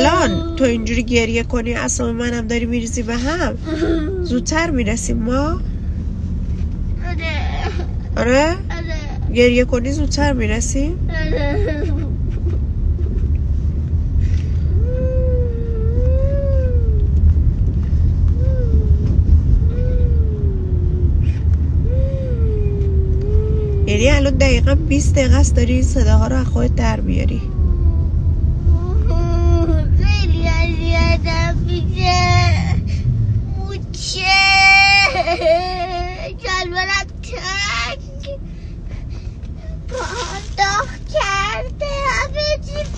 الان تو اینجوری گریه کنی اعصاب منم داری میریزی به هم، زودتر میرسیم ما. آره گریه کنی زودتر میرسیم. یعنی الان دقیقا 20 دقیقه است داری این صداها رو از خودت در بیاری. خیلی اذیتم میشه. موچه جلوانم تک پرداخت کرده همه چی